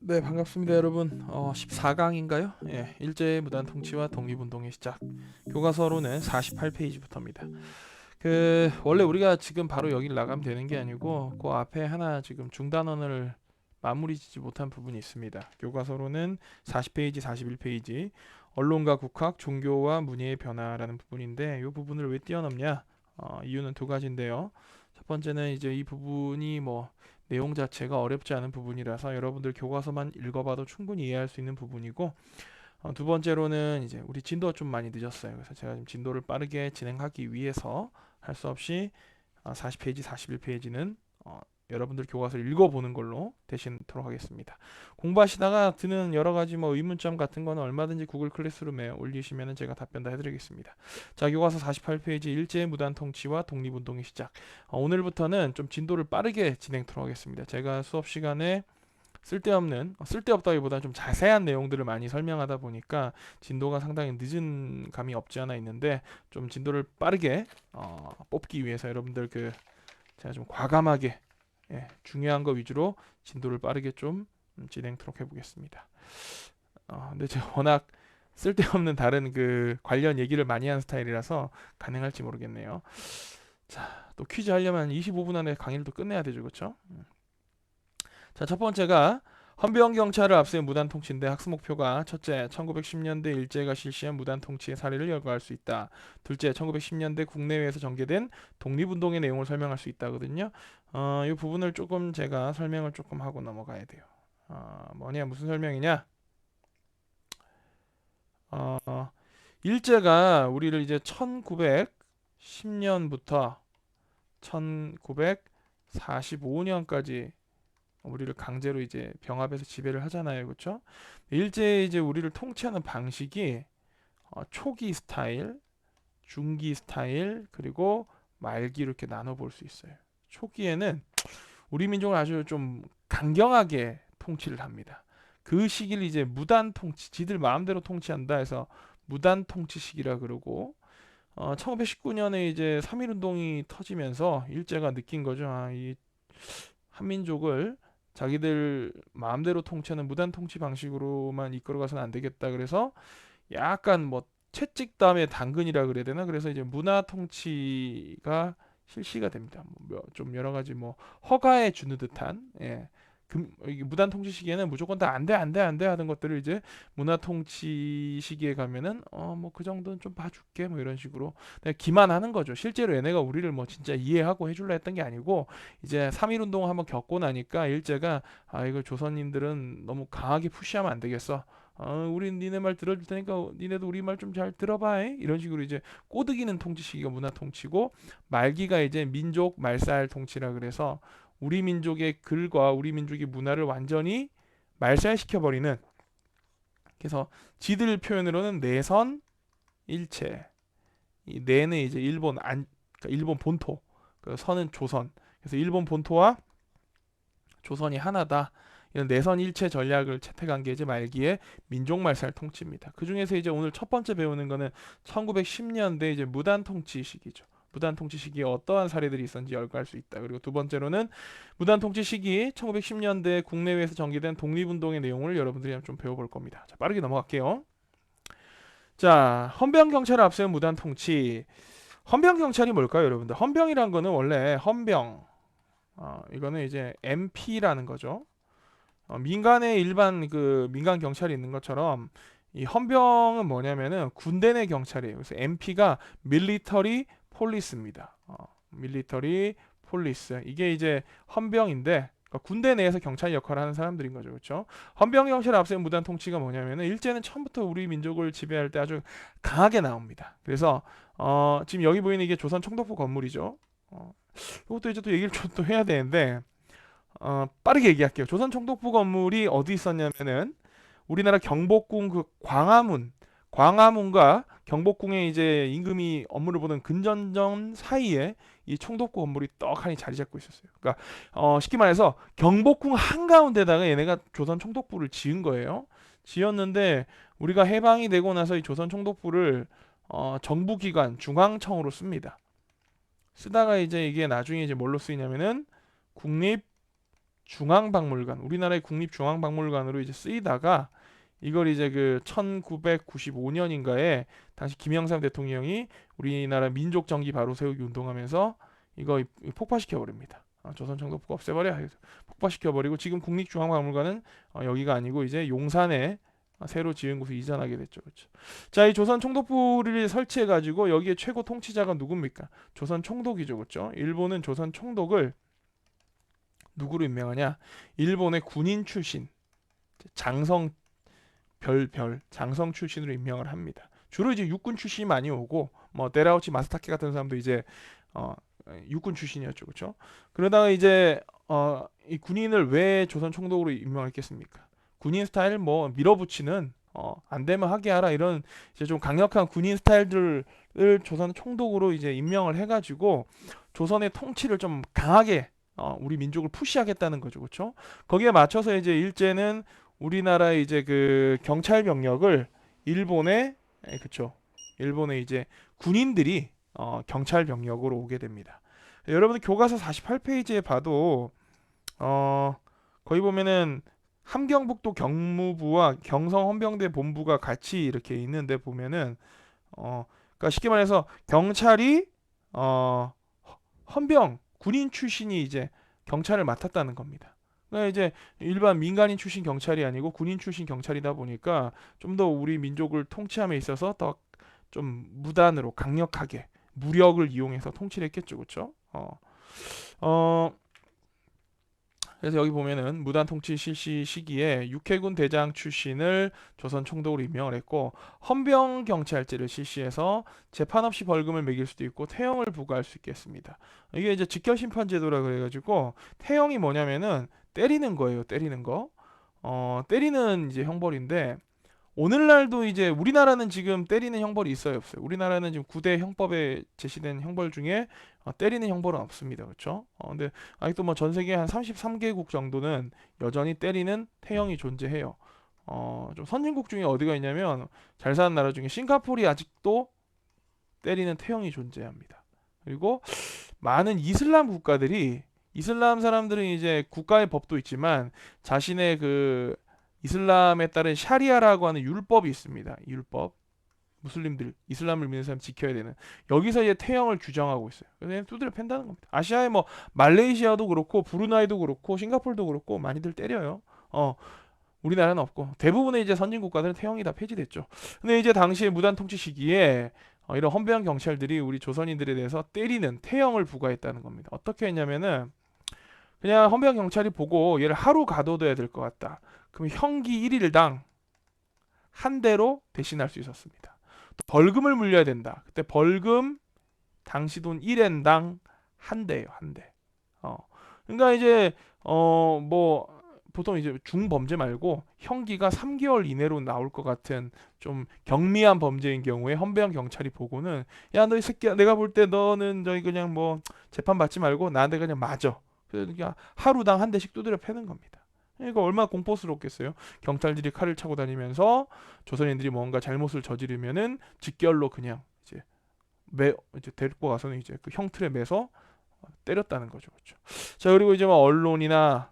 네, 반갑습니다, 여러분. 14강인가요? 예, 일제 무단 통치와 독립운동의 시작. 교과서로는 48페이지부터입니다. 원래 우리가 지금 바로 여기를 나가면 되는 게 아니고 그 앞에 하나 지금 중단원을 마무리 짓지 못한 부분이 있습니다. 교과서로는 40페이지, 41페이지 언론과 국학, 종교와 문예의 변화라는 부분인데 이 부분을 왜 뛰어넘냐? 이유는 두 가지인데요. 첫 번째는 이제 이 부분이 내용 자체가 어렵지 않은 부분이라서 여러분들 교과서만 읽어봐도 충분히 이해할 수 있는 부분이고, 두 번째로는 이제 우리 진도가 좀 많이 늦었어요. 그래서 제가 지금 진도를 빠르게 진행하기 위해서 할 수 없이 40페이지, 41페이지는 여러분들 교과서를 읽어보는 걸로 대신토록 하겠습니다. 공부하시다가 드는 여러 가지 의문점 같은 거는 얼마든지 구글 클래스룸에 올리시면 제가 답변 다 해드리겠습니다. 자, 교과서 48페이지 일제 무단 통치와 독립운동의 시작. 오늘부터는 좀 진도를 빠르게 진행토록 하겠습니다. 제가 수업 시간에 쓸데없다기보다 좀 자세한 내용들을 많이 설명하다 보니까 진도가 상당히 늦은 감이 없지 않아 있는데, 좀 진도를 빠르게 뽑기 위해서 여러분들 제가 좀 과감하게, 중요한 거 위주로 진도를 빠르게 좀 진행토록 해보겠습니다. 근데 제가 워낙 쓸데없는 다른 관련 얘기를 많이 하는 스타일이라서 가능할지 모르겠네요. 자, 또 퀴즈 하려면 25분 안에 강의를 또 끝내야 되죠, 그렇죠? 자, 첫 번째가 헌병 경찰을 앞세운 무단 통치인데 학습 목표가 첫째, 1910년대 일제가 실시한 무단 통치의 사례를 열거할 수 있다. 둘째, 1910년대 국내외에서 전개된 독립운동의 내용을 설명할 수 있다거든요. 이 부분을 조금 제가 설명을 조금 하고 넘어가야 돼요. 무슨 설명이냐? 어, 일제가 우리를 이제 1910년부터 1945년까지 우리를 강제로 이제 병합해서 지배를 하잖아요, 그렇죠? 일제 이제 우리를 통치하는 방식이 초기 스타일, 중기 스타일, 그리고 말기 이렇게 나눠 볼 수 있어요. 초기에는 우리 민족을 아주 좀 강경하게 통치를 합니다. 그 시기를 이제 무단 통치, 지들 마음대로 통치한다 해서 무단 통치 시기라 그러고, 1919년에 이제 3.1운동이 터지면서 일제가 느낀 거죠. 이 한민족을 자기들 마음대로 통치하는 무단 통치 방식으로만 이끌어가서는 안 되겠다. 그래서 약간 채찍 다음에 당근이라 그래야 되나? 그래서 이제 문화 통치가 실시가 됩니다. 좀 여러 가지 허가해 주는 듯한, 이게 무단 통치 시기에는 무조건 다 안 돼, 안 돼, 안 돼 하는 것들을 이제 문화 통치 시기에 가면은 그 정도는 좀 봐줄게 이런 식으로 그냥 기만하는 거죠. 실제로 얘네가 우리를 진짜 이해하고 해줄라 했던 게 아니고, 이제 3.1 운동을 한번 겪고 나니까 일제가 이거 조선인들은 너무 강하게 푸시하면 안 되겠어. 우린 니네 말 들어줄 테니까 니네도 우리 말 좀 잘 들어봐. 이런 식으로 이제 꼬드기는 통치 시기가 문화 통치고, 말기가 이제 민족 말살 통치라 그래서 우리 민족의 글과 우리 민족의 문화를 완전히 말살시켜버리는, 그래서 지들 표현으로는 내선 일체, 이 내는 이제 그러니까 일본 본토, 그 선은 조선, 그래서 일본 본토와 조선이 하나다. 이런 내선 일체 전략을 채택한 게 이제 말기의 민족말살 통치입니다. 그 중에서 이제 오늘 첫 번째 배우는 거는 1910년대 이제 무단 통치 시기죠. 무단 통치 시기에 어떠한 사례들이 있었는지 열거할 수 있다. 그리고 두 번째로는 무단 통치 시기 1910년대 국내외에서 전개된 독립운동의 내용을 여러분들이 좀 배워볼 겁니다. 자, 빠르게 넘어갈게요. 자, 헌병 경찰을 앞세운 무단 통치. 헌병 경찰이 뭘까요, 여러분들? 헌병이란 거는 원래 헌병, 이거는 이제 MP라는 거죠. 민간에 일반 민간 경찰이 있는 것처럼 이 헌병은 뭐냐면은 군대 내 경찰이에요. 그래서 MP가 밀리터리 폴리스입니다. 밀리터리 폴리스, 이게 이제 헌병인데, 그러니까 군대 내에서 경찰 역할을 하는 사람들인 거죠, 그렇죠? 헌병 경찰 앞세운 무단 통치가 뭐냐면은 일제는 처음부터 우리 민족을 지배할 때 아주 강하게 나옵니다. 그래서 지금 여기 보이는 이게 조선 총독부 건물이죠. 이것도 이제 또 얘기를 좀 또 해야 되는데, 빠르게 얘기할게요. 조선 총독부 건물이 어디 있었냐면은 우리나라 경복궁 광화문과 경복궁의 이제 임금이 업무를 보는 근전전 사이에 이 총독부 건물이 떡하니 자리 잡고 있었어요. 그러니까 쉽게 말해서 경복궁 한가운데다가 얘네가 조선 총독부를 지은 거예요. 지었는데 우리가 해방이 되고 나서 이 조선 총독부를 정부기관 중앙청으로 씁니다. 쓰다가 이제 이게 나중에 이제 뭘로 쓰이냐면은 국립 중앙박물관, 우리나라의 국립중앙박물관으로 이제 쓰이다가 이걸 이제 그 1995년인가에 당시 김영삼 대통령이 우리나라 민족정기 바로 세우기 운동하면서 이거 폭파시켜 버립니다. 조선 청독부가 없애버려 해서 폭파시켜 버리고 지금 국립중앙박물관은 여기가 아니고 이제 용산에 새로 지은 곳으로 이전하게 됐죠. 그렇죠. 자, 이 조선 총독부를 설치해 가지고 여기에 최고 통치자가 누굽니까? 조선 총독이죠. 그렇죠? 일본은 조선 총독을 누구로 임명하냐? 일본의 군인 출신 장성 장성 출신으로 임명을 합니다. 주로 이제 육군 출신이 많이 오고 뭐 데라우치 마사타케 같은 사람도 이제 육군 출신이었죠. 그렇죠? 그러다가 이제 이 군인을 왜 조선 총독으로 임명했겠습니까? 군인 스타일 뭐 밀어붙이는 안 되면 하게 하라 이런 이제 좀 강력한 군인 스타일들을 조선 총독으로 이제 임명을 해가지고 조선의 통치를 좀 강하게 우리 민족을 푸시하겠다는 거죠. 그렇죠? 거기에 맞춰서 이제 일제는 우리나라의 이제 그 경찰 병력을 그쵸? 일본의 이제 군인들이 경찰 병력으로 오게 됩니다. 여러분들 교과서 48페이지에 봐도 거기 보면은 함경북도 경무부와 경성 헌병대 본부가 같이 이렇게 있는데 보면은 그러니까 쉽게 말해서 경찰이 헌병 군인 출신이 이제 경찰을 맡았다는 겁니다. 그러니까 이제 일반 민간인 출신 경찰이 아니고 군인 출신 경찰이다 보니까 좀 더 우리 민족을 통치함에 있어서 더 좀 무단으로 강력하게 무력을 이용해서 통치를 했겠죠, 그렇죠? 그래서 여기 보면은 무단 통치 실시 시기에 육해군 대장 출신을 조선 총독으로 임명을 했고 헌병 경찰제를 실시해서 재판 없이 벌금을 매길 수도 있고 태형을 부과할 수 있겠습니다. 이게 이제 직결 심판 제도라 그래가지고 태형이 뭐냐면은 때리는 거예요. 때리는 거. 때리는 이제 형벌인데 오늘날도 이제 우리나라는 지금 때리는 형벌이 있어요, 없어요? 우리나라는 지금 9대 형법에 제시된 형벌 중에 때리는 형벌은 없습니다. 그렇죠? 근데 아직도 뭐 전 세계 한 33개국 정도는 여전히 때리는 태형이 존재해요. 좀 선진국 중에 어디가 있냐면 잘 사는 나라 중에 싱가포르이 아직도 때리는 태형이 존재합니다. 그리고 많은 이슬람 국가들이 이슬람 사람들은 이제 국가의 법도 있지만 자신의 그 이슬람에 따른 샤리아라고 하는 율법이 있습니다. 율법. 무슬림들, 이슬람을 믿는 사람 지켜야 되는. 여기서 이제 태형을 규정하고 있어요. 그래서 두드려 팬다는 겁니다. 아시아의 뭐 말레이시아도 그렇고 브루나이도 그렇고 싱가포르도 그렇고 많이들 때려요. 우리나라는 없고 대부분의 이제 선진 국가들은 태형이 다 폐지됐죠. 근데 이제 당시에 무단 통치 시기에 이런 헌병 경찰들이 우리 조선인들에 대해서 때리는 태형을 부과했다는 겁니다. 어떻게 했냐면은 그냥 헌병 경찰이 보고 얘를 하루 가둬둬야 될 것 같다. 그럼 형기 1일당 한 대로 대신할 수 있었습니다. 또 벌금을 물려야 된다. 그때 벌금 당시 돈 1엔당 한 대예요, 한 대. 그러니까 이제 뭐 보통 이제 중범죄 말고 형기가 3개월 이내로 나올 것 같은 좀 경미한 범죄인 경우에 헌병 경찰이 보고는 야, 너 이 새끼야, 내가 볼 때 너는 저기 그냥 뭐 재판 받지 말고 나한테 그냥 맞아. 그러니까 하루당 한 대씩 두드려 패는 겁니다. 그러니까 얼마나 공포스럽겠어요. 경찰들이 칼을 차고 다니면서 조선인들이 뭔가 잘못을 저지르면은 직결로 그냥 이제 데리고 가서는 이제 그 형틀에 매서 때렸다는 거죠. 그렇죠. 자, 그리고 이제 뭐 언론이나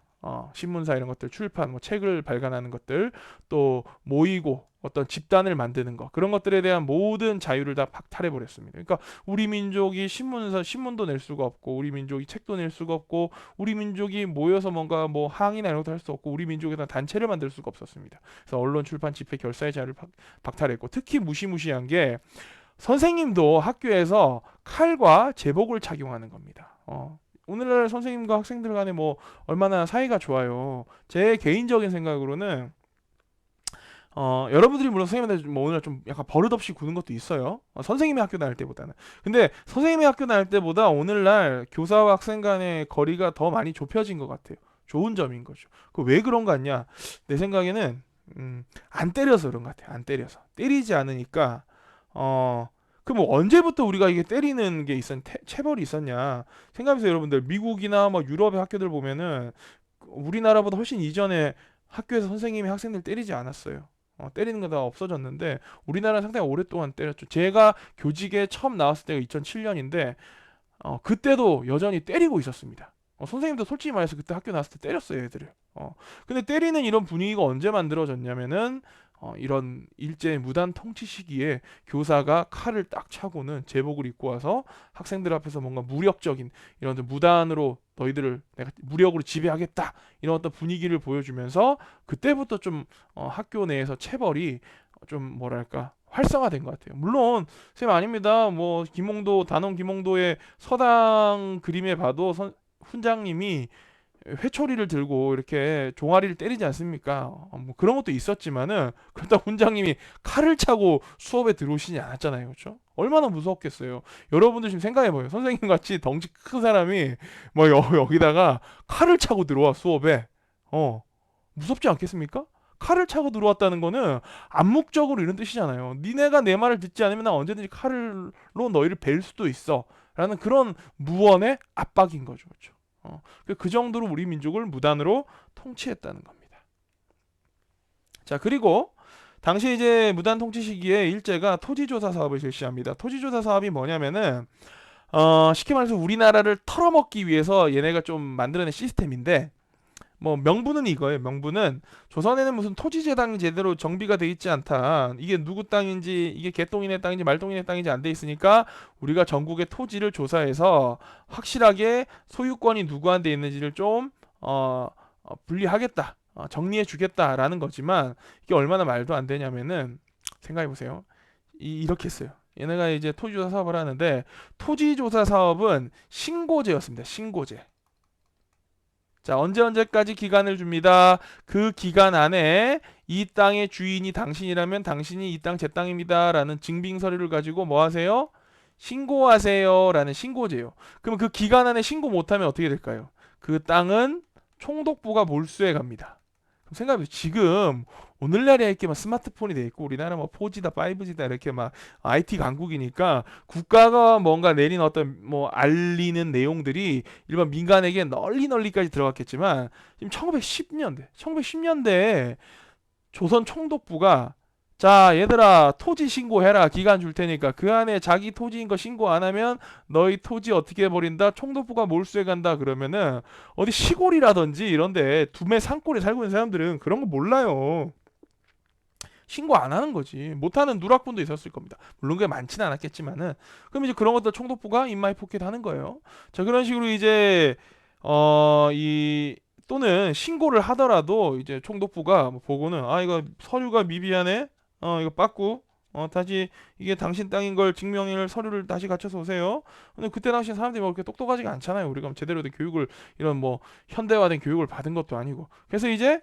신문사 이런 것들 출판, 뭐 책을 발간하는 것들, 또 모이고 어떤 집단을 만드는 것, 그런 것들에 대한 모든 자유를 다 박탈해 버렸습니다. 그러니까 우리 민족이 신문도 낼 수가 없고, 우리 민족이 책도 낼 수가 없고, 우리 민족이 모여서 뭔가 뭐 항의나 이런 것도 할 수 없고, 우리 민족에다 단체를 만들 수가 없었습니다. 그래서 언론, 출판, 집회, 결사의 자유를 박탈했고, 특히 무시무시한 게 선생님도 학교에서 칼과 제복을 착용하는 겁니다. 오늘날 선생님과 학생들 간에 뭐 얼마나 사이가 좋아요. 제 개인적인 생각으로는 여러분들이 물론 선생님한테 뭐 오늘 좀 약간 버릇없이 구는 것도 있어요. 선생님의 학교 다닐 때보다는. 근데 선생님의 학교 다닐 때보다 오늘날 교사와 학생 간의 거리가 더 많이 좁혀진 것 같아요. 좋은 점인 거죠. 그 왜 그런 거 같냐? 내 생각에는 안 때려서 그런 것 같아요. 안 때려서. 때리지 않으니까 그 뭐 언제부터 우리가 이게 때리는 게 체벌이 있었냐 생각해보세요. 여러분들 미국이나 뭐 유럽의 학교들 보면은 우리나라보다 훨씬 이전에 학교에서 선생님이 학생들 때리지 않았어요. 때리는 거 다 없어졌는데 우리나라는 상당히 오랫동안 때렸죠. 제가 교직에 처음 나왔을 때가 2007년인데 그때도 여전히 때리고 있었습니다. 선생님도 솔직히 말해서 그때 학교 나왔을 때 때렸어요, 애들을. 근데 때리는 이런 분위기가 언제 만들어졌냐면은 이런 일제 무단 통치 시기에 교사가 칼을 딱 차고는 제복을 입고 와서 학생들 앞에서 뭔가 무력적인 이런 무단으로 너희들을 내가 무력으로 지배하겠다 이런 어떤 분위기를 보여주면서 그때부터 좀 학교 내에서 체벌이 좀 뭐랄까 활성화된 것 같아요. 물론 쌤 아닙니다. 뭐 김홍도 단원 김홍도의 서당 그림에 봐도 훈장님이 회초리를 들고 이렇게 종아리를 때리지 않습니까? 뭐 그런 것도 있었지만은 그렇다고 훈장님이 칼을 차고 수업에 들어오시지 않았잖아요, 그렇죠? 얼마나 무서웠겠어요. 여러분들 지금 생각해봐요. 선생님 같이 덩치 큰 사람이 뭐 여기다가 칼을 차고 들어와 수업에 무섭지 않겠습니까? 칼을 차고 들어왔다는 거는 암묵적으로 이런 뜻이잖아요. 니네가 내 말을 듣지 않으면 나 언제든지 칼로 너희를 벨 수도 있어. 라는 그런 무언의 압박인 거죠. 그렇죠? 그 정도로 우리 민족을 무단으로 통치했다는 겁니다. 자, 그리고 당시 이제 무단 통치 시기에 일제가 토지조사 사업을 실시합니다. 토지조사 사업이 뭐냐면은 쉽게 말해서 우리나라를 털어먹기 위해서 얘네가 좀 만들어낸 시스템인데 뭐 명분은 이거예요. 명분은 조선에는 무슨 토지재당이 제대로 정비가 돼 있지 않다. 이게 누구 땅인지 이게 개똥이네 땅인지 말똥이네 땅인지 안 돼 있으니까 우리가 전국의 토지를 조사해서 확실하게 소유권이 누구한테 있는지를 좀 분리하겠다. 정리해 주겠다라는 거지만 이게 얼마나 말도 안 되냐면은 생각해 보세요. 이렇게 했어요. 얘네가 이제 토지조사 사업을 하는데 토지조사 사업은 신고제였습니다. 신고제. 자, 언제까지 기간을 줍니다. 그 기간 안에 이 땅의 주인이 당신이라면 당신이 이 땅 제 땅입니다. 라는 증빙 서류를 가지고 뭐 하세요? 신고하세요. 라는 신고제요. 그럼 그 기간 안에 신고 못하면 어떻게 될까요? 그 땅은 총독부가 몰수해 갑니다. 그럼 생각해보세요. 지금 오늘날에 이렇게 막 스마트폰이 돼 있고 우리나라 뭐 4G다 5G다 이렇게 막 IT 강국이니까 국가가 뭔가 내린 어떤 뭐 알리는 내용들이 일반 민간에게 널리까지 들어갔겠지만 지금 1910년대에 조선 총독부가 자 얘들아 토지 신고해라 기간 줄 테니까 그 안에 자기 토지인 거 신고 안 하면 너희 토지 어떻게 해버린다 총독부가 몰수해 간다 그러면은 어디 시골이라든지 이런데 두메 산골에 살고 있는 사람들은 그런 거 몰라요. 신고 안 하는 거지. 못하는 누락분도 있었을 겁니다. 물론 그게 많지는 않았겠지만은 그럼 이제 그런 것들 총독부가 인마이 포켓 하는 거예요. 자 그런 식으로 이제 이 또는 신고를 하더라도 이제 총독부가 뭐 보고는 아 이거 서류가 미비하네. 이거 빠꾸 다시 이게 당신 땅인 걸 증명할 서류를 다시 갖춰서 오세요. 근데 그때 당시 사람들이 뭐 그렇게 똑똑하지가 않잖아요. 우리가 제대로 된 교육을 이런 뭐 현대화된 교육을 받은 것도 아니고. 그래서 이제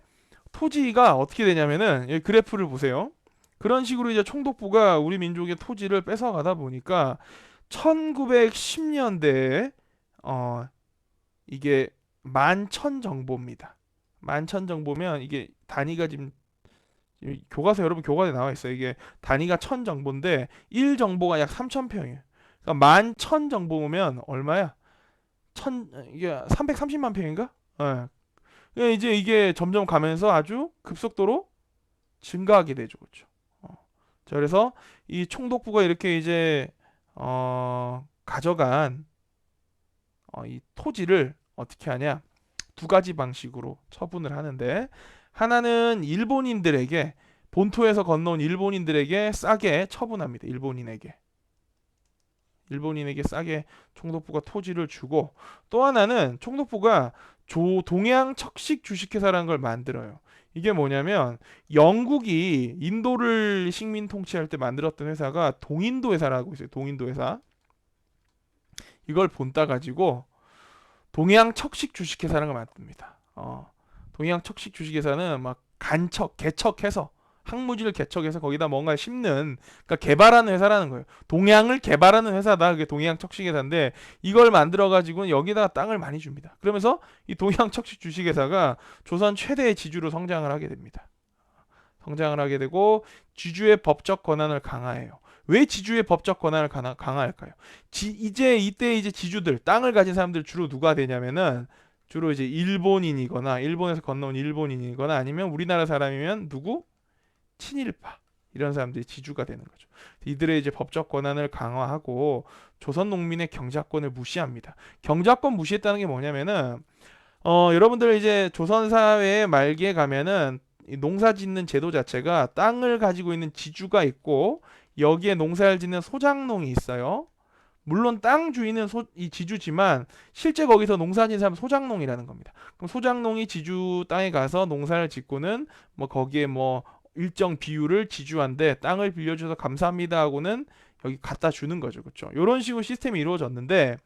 토지가 어떻게 되냐면은 여기 그래프를 보세요. 그런 식으로 이제 총독부가 우리 민족의 토지를 뺏어가다 보니까 1910년대에 이게 11,000정보입니다. 11,000정보면 이게 단위가 지금 교과서 여러분 교과서에 나와 있어요. 이게 단위가 1,000정보인데 1정보가 약 3,000평이에요. 그러니까 11,000정보면 얼마야? 이게 330만 평인가? 이제 이게 점점 가면서 아주 급속도로 증가하게 되죠. 그렇죠? 자, 그래서 이 총독부가 이렇게 이제 가져간 이 토지를 어떻게 하냐? 두 가지 방식으로 처분을 하는데 하나는 일본인들에게 본토에서 건너온 일본인들에게 싸게 처분합니다. 일본인에게 싸게 총독부가 토지를 주고 또 하나는 총독부가 동양 척식 주식회사라는 걸 만들어요. 이게 뭐냐면 영국이 인도를 식민 통치할 때 만들었던 회사가 동인도 회사라고 있어요. 동인도 회사. 이걸 본따 가지고 동양 척식 주식회사라는 걸 만듭니다. 동양 척식 주식회사는 막 개척해서 항무지를 개척해서 거기다 뭔가 심는 그러니까 개발하는 회사라는 거예요. 동양을 개발하는 회사다. 그게 동양 척식 회사인데 이걸 만들어 가지고는 여기다가 땅을 많이 줍니다. 그러면서 이 동양 척식 주식회사가 조선 최대의 지주로 성장을 하게 됩니다. 성장을 하게 되고 지주의 법적 권한을 강화해요. 왜 지주의 법적 권한을 강화할까요? 이때 이제 지주들 땅을 가진 사람들 주로 누가 되냐면은 주로 이제 일본인이거나 일본에서 건너온 일본인이거나 아니면 우리나라 사람이면 누구? 친일파 이런 사람들이 지주가 되는 거죠. 이들의 이제 법적 권한을 강화하고 조선 농민의 경작권을 무시합니다. 경작권 무시했다는 게 뭐냐면은 여러분들 이제 조선 사회의 말기에 가면은 이 농사 짓는 제도 자체가 땅을 가지고 있는 지주가 있고 여기에 농사를 짓는 소작농이 있어요. 물론 땅 주인은 이 지주지만 실제 거기서 농사 짓는 사람은 소작농이라는 겁니다. 그럼 소작농이 지주 땅에 가서 농사를 짓고는 뭐 거기에 뭐 일정 비율을 지주한테 땅을 빌려줘서 감사합니다 하고는 여기 갖다 주는 거죠. 그렇죠? 이런 식으로 시스템이 이루어졌는데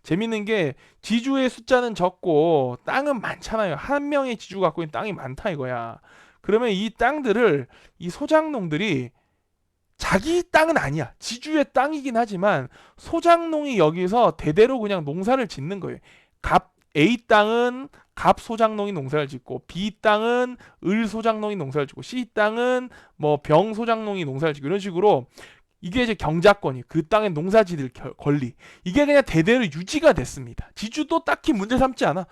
재밌는 게 지주의 숫자는 적고 땅은 많잖아요. 한 명의 지주가 갖고 있는 땅이 많다 이거야. 그러면 이 땅들을 이 소작농들이 자기 땅은 아니야. 지주의 땅이긴 하지만 소작농이 여기서 대대로 그냥 농사를 짓는 거예요. 갑 A 땅은 갑 소작농이 농사를 짓고 B 땅은 을 소작농이 농사를 짓고 C 땅은 뭐 병 소작농이 농사를 짓고 이런 식으로 이게 이제 경작권이 그 땅에 농사 지을 권리 이게 그냥 대대로 유지가 됐습니다. 지주도 딱히 문제 삼지 않아.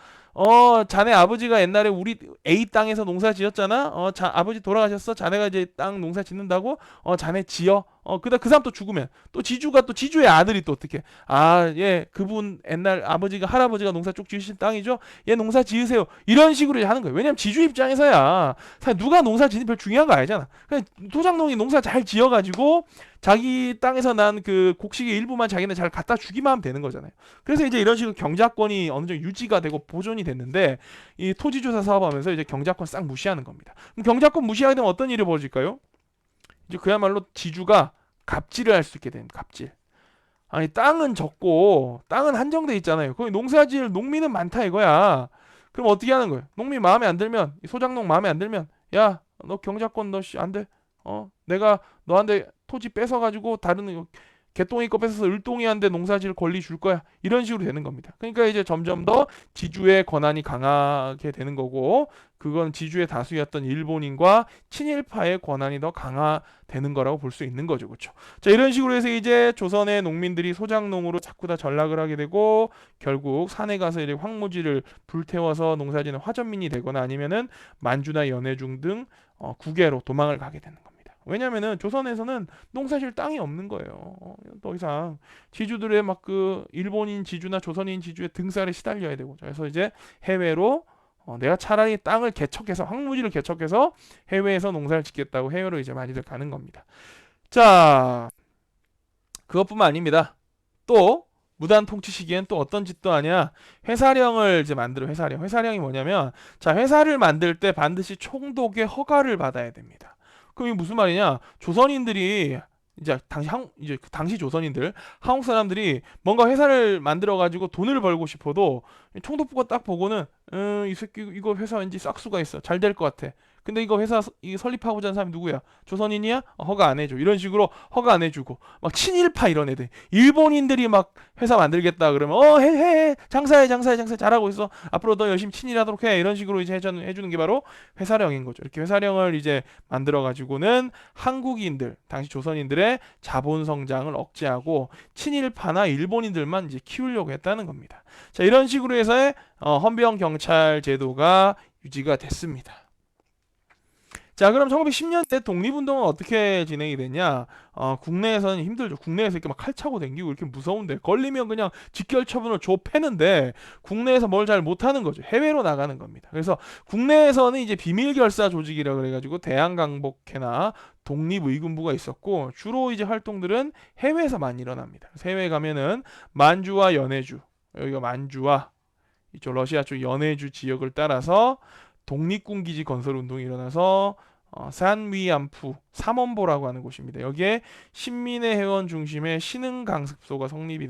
자네 아버지가 옛날에 우리 A 땅에서 농사 지었잖아. 아버지 돌아가셨어. 자네가 이제 땅 농사 짓는다고. 자네 지어. 그다 그 사람 또 죽으면 또 지주가 또 지주의 아들이 또 어떻게? 예, 그분 옛날 아버지가 할아버지가 농사 쭉 지으신 땅이죠. 얘 농사 지으세요. 이런 식으로 하는 거예요. 왜냐면 지주 입장에서야 사실 누가 농사 짓는 별 중요한 거 아니잖아. 그냥 토장농이 농사 잘 지어가지고 자기 땅에서 난 그 곡식의 일부만 자기네 잘 갖다 주기만 하면 되는 거잖아요. 그래서 이제 이런 식으로 경작권이 어느 정도 유지가 되고 보존이 됐는데 이 토지조사 사업하면서 이제 경작권 싹 무시하는 겁니다. 그럼 경작권 무시하게 되면 어떤 일이 벌어질까요? 이제 그야말로 지주가 갑질을 할 수 있게 됩니다. 갑질. 아니 땅은 적고 땅은 한정돼 있잖아요. 거기 농사지을 농민은 많다 이거야. 그럼 어떻게 하는 거예요? 농민 마음에 안 들면 소작농 마음에 안 들면 야 너 경작권 너 안 돼. 내가 너한테 토지 뺏어가지고 다른 개똥이 거 뺏어서 을똥이한테 농사지을 권리 줄 거야. 이런 식으로 되는 겁니다. 그러니까 이제 점점 더 지주의 권한이 강하게 되는 거고 그건 지주의 다수였던 일본인과 친일파의 권한이 더 강화되는 거라고 볼 수 있는 거죠. 그렇죠? 자, 이런 식으로 해서 이제 조선의 농민들이 소작농으로 자꾸 다 전락을 하게 되고 결국 산에 가서 이제 황무지를 불태워서 농사지는 화전민이 되거나 아니면은 만주나 연해중 등 국외로 도망을 가게 되는 겁니다. 왜냐면은 조선에서는 농사질 땅이 없는 거예요. 더 이상 지주들의 막 그 일본인 지주나 조선인 지주의 등살에 시달려야 되고 그래서 이제 해외로 내가 차라리 땅을 개척해서 황무지를 개척해서 해외에서 농사를 짓겠다고 해외로 이제 많이들 가는 겁니다. 자, 그것뿐만 아닙니다. 또 무단 통치 시기엔 또 어떤 짓도 하냐? 회사령을 이제 만들어 회사령. 회사령이 뭐냐면 자, 회사를 만들 때 반드시 총독의 허가를 받아야 됩니다. 그럼 이게 무슨 말이냐? 조선인들이 이제 당시 조선인들 한국 사람들이 뭔가 회사를 만들어 가지고 돈을 벌고 싶어도 총독부가 딱 보고는 이 새끼 이거 회사 왠지 싹수가 있어 잘 될 것 같아. 근데 이거 회사 설립하고자 하는 사람이 누구야? 조선인이야? 허가 안 해줘. 이런 식으로 허가 안 해주고 막 친일파 이런 애들 일본인들이 막 회사 만들겠다 그러면 해 장사해 잘하고 있어. 앞으로 더 열심히 친일하도록 해. 이런 식으로 이제 해주는 게 바로 회사령인 거죠. 이렇게 회사령을 이제 만들어 가지고는 한국인들 당시 조선인들의 자본 성장을 억제하고 친일파나 일본인들만 이제 키우려고 했다는 겁니다. 자, 이런 식으로 해서 헌병 경찰 제도가 유지가 됐습니다. 자, 그럼 1910년대 독립운동은 어떻게 진행이 됐냐? 국내에서는 힘들죠. 국내에서 이렇게 막 칼 차고 댕기고 이렇게 무서운데 걸리면 그냥 직결 처분을 줘 패는데 국내에서 뭘 잘 못하는 거죠. 해외로 나가는 겁니다. 그래서 국내에서는 이제 비밀결사 조직이라 그래가지고 대한강복회나 독립의군부가 있었고 주로 이제 활동들은 해외에서 많이 일어납니다. 그래서 해외에 가면은 만주와 연해주 여기가 만주와 이쪽 러시아 쪽 연해주 지역을 따라서 독립군 기지 건설 운동이 일어나서 산위안푸 삼원보라고 하는 곳입니다. 여기에 신민의 회원 중심의 신흥강습소가 성립이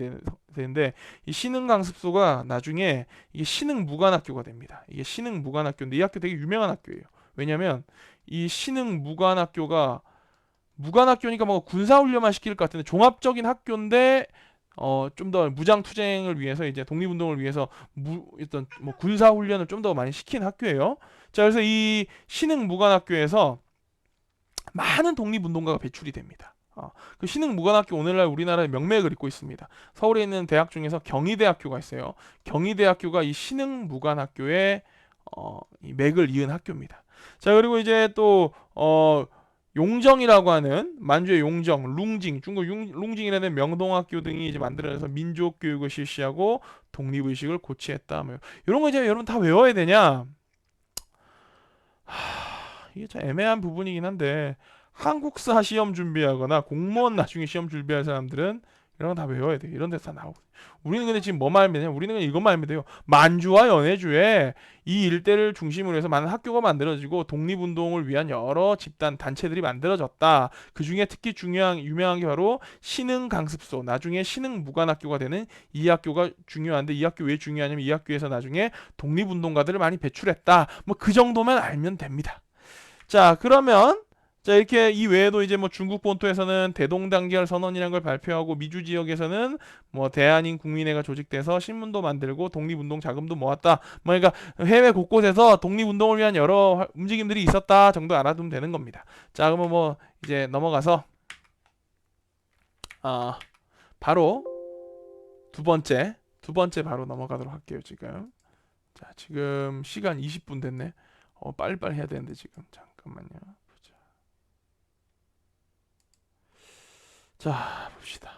되는데 이 신흥강습소가 나중에 이게 신흥무관학교가 됩니다. 이게 신흥무관학교인데 이 학교 되게 유명한 학교예요. 왜냐하면 이 신흥무관학교가 무관학교니까 뭐 군사훈련만 시킬 것 같은데 종합적인 학교인데 좀 더 무장 투쟁을 위해서 이제 독립운동을 위해서 어떤 뭐 군사 훈련을 좀 더 많이 시킨 학교예요. 자, 그래서 이 신흥무관학교에서 많은 독립운동가가 배출이 됩니다. 그 신흥무관학교 오늘날 우리나라의 명맥을 잇고 있습니다. 서울에 있는 대학 중에서 경희대학교가 있어요. 경희대학교가 이 신흥무관학교의 이 맥을 이은 학교입니다. 자, 그리고 이제 또 용정이라고 하는 만주의 용정, 룽징, 중국 룽징이라는 명동학교 등이 이제 만들어내서 민족 교육을 실시하고 독립의식을 고취했다. 뭐 이런 거 이제 여러분 다 외워야 되냐? 이게 참 애매한 부분이긴 한데 한국사 시험 준비하거나 공무원 나중에 시험 준비할 사람들은 이런 거 다 외워야 돼. 이런 데서 다 나오고. 우리는 근데 지금 뭐만 알면 되냐? 우리는 그냥 이것만 알면 돼요. 만주와 연해주에 이 일대를 중심으로 해서 많은 학교가 만들어지고 독립운동을 위한 여러 집단 단체들이 만들어졌다. 그 중에 특히 유명한 게 바로 신흥강습소, 나중에 신흥무관학교가 되는 이 학교가 중요한데 이 학교 왜 중요하냐면 이 학교에서 나중에 독립운동가들을 많이 배출했다. 뭐 그 정도만 알면 됩니다. 자, 그러면 자, 이렇게 이 외에도 이제 뭐 중국 본토에서는 대동단결 선언이라는 걸 발표하고 미주 지역에서는 뭐 대한인 국민회가 조직돼서 신문도 만들고 독립운동 자금도 모았다. 뭐 그러니까 해외 곳곳에서 독립운동을 위한 여러 움직임들이 있었다 정도 알아두면 되는 겁니다. 자, 그러면 뭐 이제 넘어가서 바로 두 번째 바로 넘어가도록 할게요. 지금 자, 지금 시간 20분 됐네. 빨리빨리 해야 되는데 지금 잠깐만요. 자, 봅시다.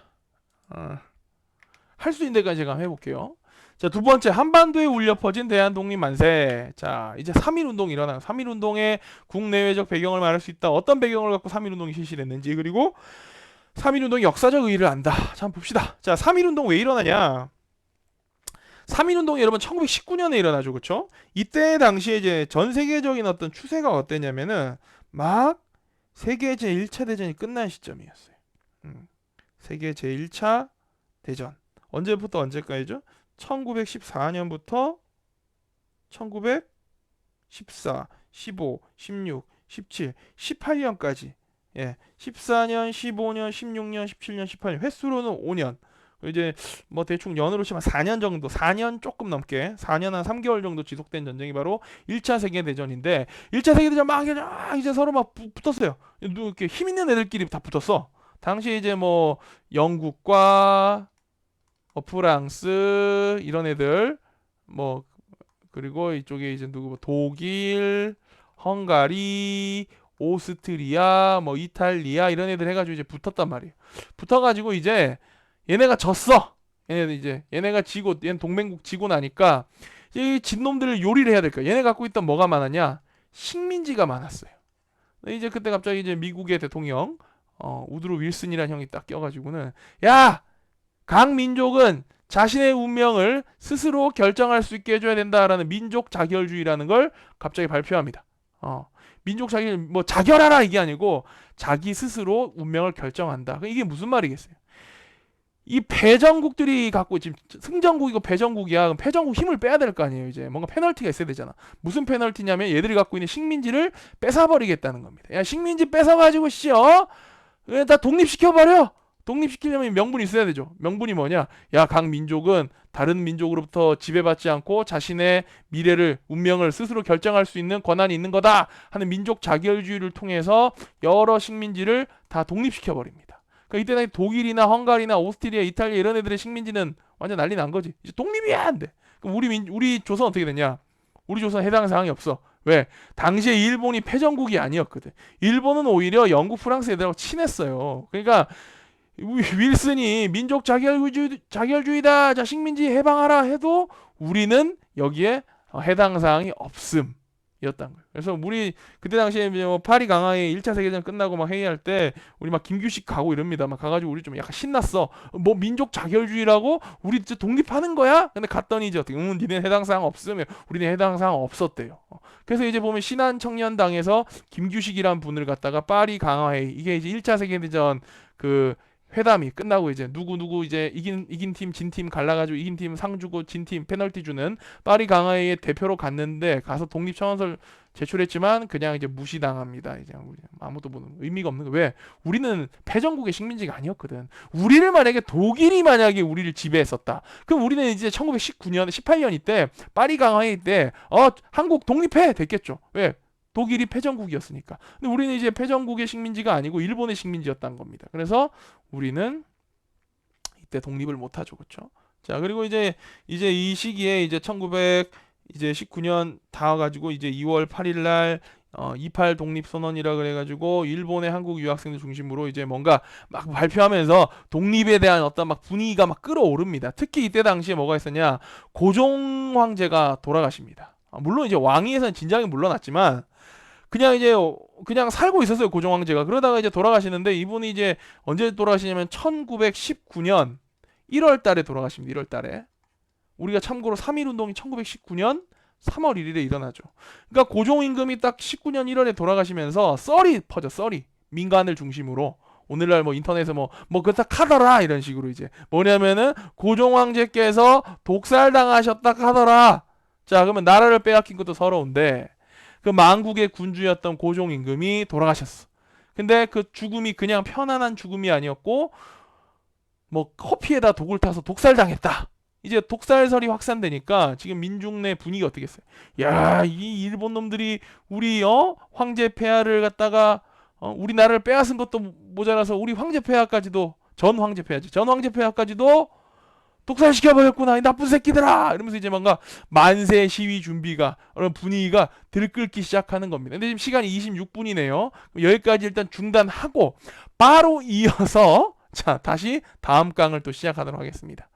할 수 있는 데까지 제가 한번 해볼게요. 자, 두 번째, 한반도에 울려 퍼진 대한독립 만세. 자, 이제 3.1운동이 일어나요. 3.1운동의 국내외적 배경을 말할 수 있다. 어떤 배경을 갖고 3.1운동이 실시됐는지, 그리고 3.1운동의 역사적 의의를 안다. 자, 한번 봅시다. 자, 3.1운동 왜 일어나냐? 3.1운동이 여러분 1919년에 일어나죠. 그쵸? 이때 당시에 이제 전 세계적인 어떤 추세가 어땠냐면은, 막 세계 제1차 대전이 끝난 시점이었어요. 세계 제1차 대전 언제부터 언제까지죠? 1914년부터 1914, 15, 16, 17, 18년까지. 예, 14년, 15년, 16년, 17년, 18년. 횟수로는 5년. 이제 뭐 대충 연으로 치면 4년 정도, 4년 조금 넘게, 4년 한 3개월 정도 지속된 전쟁이 바로 1차 세계 대전인데 1차 세계 대전 막 이제 서로 막 붙었어요. 이렇게 힘 있는 애들끼리 다 붙었어. 당시 이제 뭐 영국과 프랑스 이런 애들 뭐 그리고 이쪽에 이제 누구 뭐 독일, 헝가리, 오스트리아, 뭐 이탈리아 이런 애들 해가지고 이제 붙었단 말이에요. 붙어가지고 이제 얘네가 졌어. 얘네가 지고 얘는 동맹국 지고 나니까 이 진놈들을 요리를 해야 될까? 얘네 갖고 있던 뭐가 많았냐? 식민지가 많았어요. 이제 그때 갑자기 이제 미국의 대통령 우드로 윌슨이라는 형이 딱 껴가지고는 야, 각 민족은 자신의 운명을 스스로 결정할 수 있게 해줘야 된다라는 민족 자결주의라는 걸 갑자기 발표합니다. 민족 자결 뭐 자결하라 이게 아니고 자기 스스로 운명을 결정한다. 이게 무슨 말이겠어요? 이 패전국들이 갖고 지금 승전국이고 패전국이야. 그럼 패전국 힘을 빼야 될 거 아니에요. 이제 뭔가 페널티가 있어야 되잖아. 무슨 페널티냐면 얘들이 갖고 있는 식민지를 뺏어버리겠다는 겁니다. 야, 식민지 뺏어가지고 다 독립시켜버려. 독립시키려면 명분이 있어야 되죠. 명분이 뭐냐? 야, 각 민족은 다른 민족으로부터 지배받지 않고 자신의 미래를, 운명을 스스로 결정할 수 있는 권한이 있는 거다 하는 민족 자결주의를 통해서 여러 식민지를 다 독립시켜버립니다. 그러니까 이때 독일이나 헝가리나 오스트리아, 이탈리아 이런 애들의 식민지는 완전 난리 난 거지. 이제 독립이야 안 돼. 그럼 우리 조선 어떻게 됐냐? 우리 조선 해당 사항이 없어. 왜? 당시에 일본이 패전국이 아니었거든. 일본은 오히려 영국, 프랑스 애들하고 친했어요. 그러니까 윌슨이 민족 자결주의다, 자 식민지 해방하라 해도 우리는 여기에 해당 사항이 없음. 이었던 거예요. 그래서 우리 그때 당시에 뭐 파리 강화의 1차 세계대전 끝나고 막 회의할 때 우리 막 김규식 가고 이럽니다. 막 가가지고 우리 좀 약간 신났어. 뭐 민족 자결주의라고 우리 이제 독립하는 거야? 근데 갔더니 이제 어떻게 니네 해당 사항 없으면 우리는 해당 사항 없었대요. 그래서 이제 보면 신한청년당에서 김규식이란 분을 갖다가 파리 강화회의 이게 이제 1차 세계대전 그 회담이 끝나고 이제 누구 이제 이긴 팀 진 팀 갈라가지고 이긴 팀 상 주고 진 팀 페널티 주는 파리 강화회의 대표로 갔는데 가서 독립 청원서를 제출했지만 그냥 이제 무시당합니다. 이제 아무도 보는 의미가 없는 거. 왜? 우리는 패전국의 식민지가 아니었거든. 우리를 만약에 독일이 만약에 우리를 지배했었다. 그럼 우리는 이제 1919년 18년 이때 파리 강화회의 때 한국 독립해 됐겠죠. 왜? 독일이 패전국이었으니까. 근데 우리는 이제 패전국의 식민지가 아니고 일본의 식민지였다는 겁니다. 그래서 우리는 이때 독립을 못하죠, 그렇죠? 자, 그리고 이제 이 시기에 이제 1919년 다 와가지고 이제 2월 8일 날 28 독립선언이라 그래가지고 일본의 한국 유학생들 중심으로 이제 뭔가 막 발표하면서 독립에 대한 어떤 막 분위기가 막 끌어오릅니다. 특히 이때 당시에 뭐가 있었냐, 고종 황제가 돌아가십니다. 물론 이제 왕위에서는 진작에 물러났지만 그냥 이제 그냥 살고 있었어요, 고종 황제가. 그러다가 이제 돌아가시는데 이분이 이제 언제 돌아가시냐면 1919년 1월 달에 돌아가십니다. 1월 달에. 우리가 참고로 3.1 운동이 1919년 3월 1일에 일어나죠. 그러니까 고종 임금이 딱 19년 1월에 돌아가시면서 썰이 퍼져, 썰이. 민간을 중심으로. 오늘날 뭐 인터넷에 뭐 그렇다 카더라 이런 식으로 이제 뭐냐면은 고종 황제께서 독살당하셨다 카더라. 자, 그러면 나라를 빼앗긴 것도 서러운데 그 만국의 군주였던 고종 임금이 돌아가셨어. 근데 그 죽음이 그냥 편안한 죽음이 아니었고 뭐 커피에다 독을 타서 독살당했다. 이제 독살설이 확산되니까 지금 민중 내 분위기 어떻겠어요? 야, 이 일본 놈들이 우리 황제 폐하를 갖다가 우리나라를 빼앗은 것도 모자라서 우리 황제 폐하까지도 전 황제 폐하지. 전 황제 폐하까지도 독살시켜버렸구나 이 나쁜 새끼들아 이러면서 이제 뭔가 만세 시위 준비가 그런 분위기가 들끓기 시작하는 겁니다. 근데 지금 시간이 26분이네요. 여기까지 일단 중단하고 바로 이어서 자 다시 다음 강을 또 시작하도록 하겠습니다.